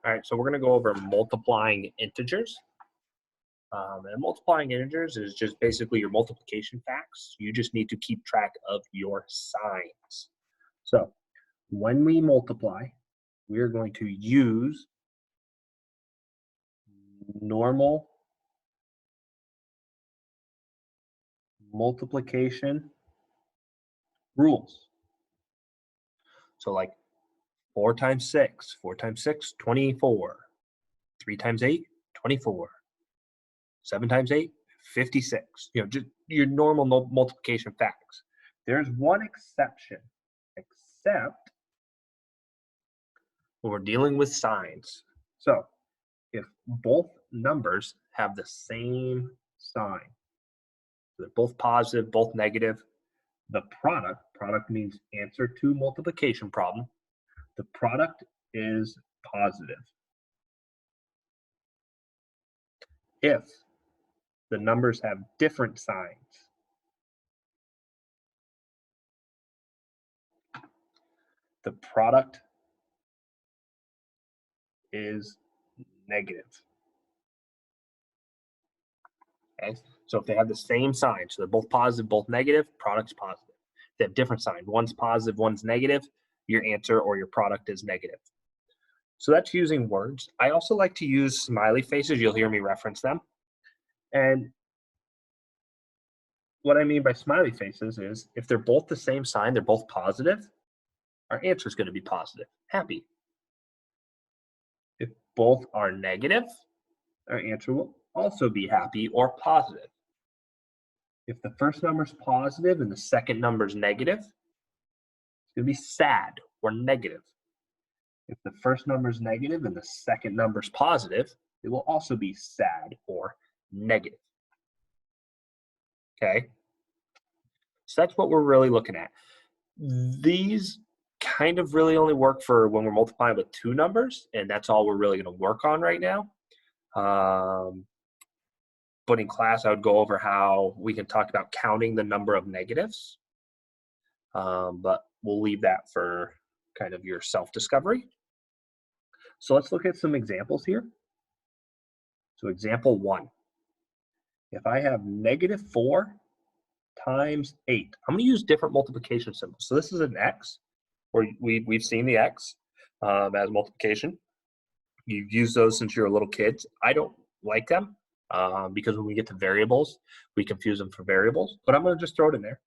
All right, so we're going to go over multiplying integers. And multiplying integers is just basically your multiplication facts. You just need to keep track of your signs. So when we multiply, we're going to use normal multiplication rules. So like 4 times 6, 4 times 6, 24. 3 times 8, 24. 7 times 8, 56. Just your normal multiplication facts. There's one exception, except when we're dealing with signs. So if both numbers have the same sign, they're both positive, both negative, the product means answer to multiplication problem, the product is positive. If the numbers have different signs, the product is negative. Okay, so if they have the same sign, so they're both positive, both negative, product's positive. If they have different signs, one's positive, one's negative, your answer or your product is negative. So that's using words. I also like to use smiley faces. You'll hear me reference them. And what I mean by smiley faces is if they're both the same sign, they're both positive, our answer is going to be positive, happy. If both are negative, our answer will also be happy or positive. If the first number is positive and the second number is negative, it's going to be sad or negative. If the first number is negative and the second number is positive, it will also be sad or negative. Okay? So that's what we're really looking at. These kind of really only work for when we're multiplying with two numbers, and that's all we're really going to work on right now. But in class, I would go over how we can talk about counting the number of negatives. But we'll leave that for kind of your self-discovery. So let's look at some examples here. So example 1. If I have -4 times 8, I'm going to use different multiplication symbols. So this is an x, where we've seen the x as multiplication. You've used those since you're a little kid. I don't like them because when we get to variables, we confuse them for variables. But I'm going to just throw it in there.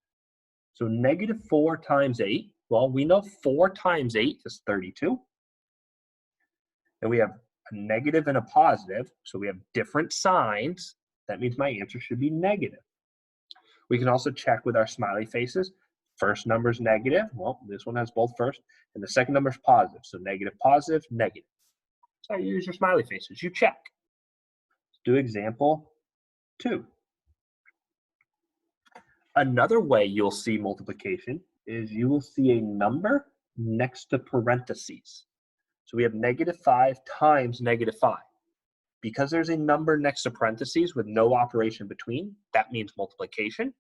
So -4 times 8, well, we know 4 times 8 is 32. And we have a negative and a positive, so we have different signs. That means my answer should be negative. We can also check with our smiley faces. First number is negative. Well, this one has both first. And the second number is positive. So negative, positive, negative. So you use your smiley faces. You check. Let's do example 2. Another way you'll see multiplication is you will see a number next to parentheses. So we have -5 times -5. Because there's a number next to parentheses with no operation between, that means multiplication.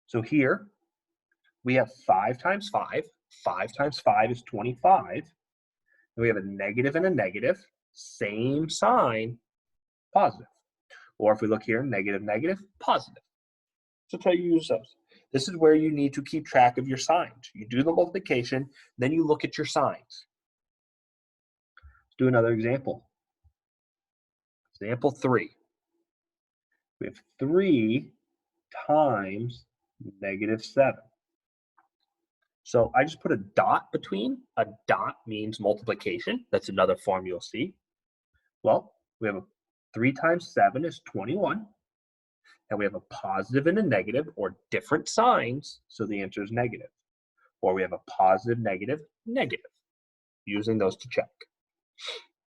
So here, we have 5 times 5. 5 times 5 is 25. And we have a negative and a negative, same sign, positive. Or if we look here, negative, negative, positive. So that's how you use those. This is where you need to keep track of your signs. You do the multiplication, then you look at your signs. Let's do another example. Example 3. We have 3 times -7. So I just put a dot between. A dot means multiplication. That's another form you'll see. Well, we have 3 times 7 is 21. And we have a positive and a negative, or different signs, so the answer is negative. Or we have a positive, negative, negative, using those to check.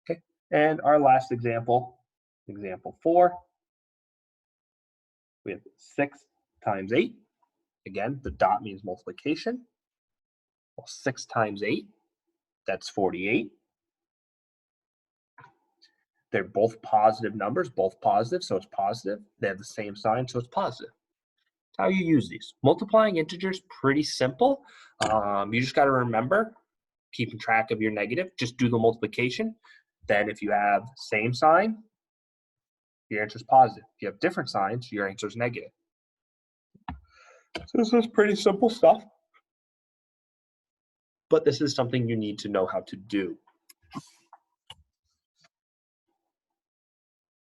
Okay, and our last example, example 4, we have 6 times 8. Again, the dot means multiplication. Well, 6 times 8, that's 48. They're both positive numbers, both positive, so it's positive. They have the same sign, so it's positive. That's how you use these. Multiplying integers, pretty simple. You just got to remember, keeping track of your negative, just do the multiplication. Then if you have same sign, your answer is positive. If you have different signs, your answer is negative. So this is pretty simple stuff, but this is something you need to know how to do.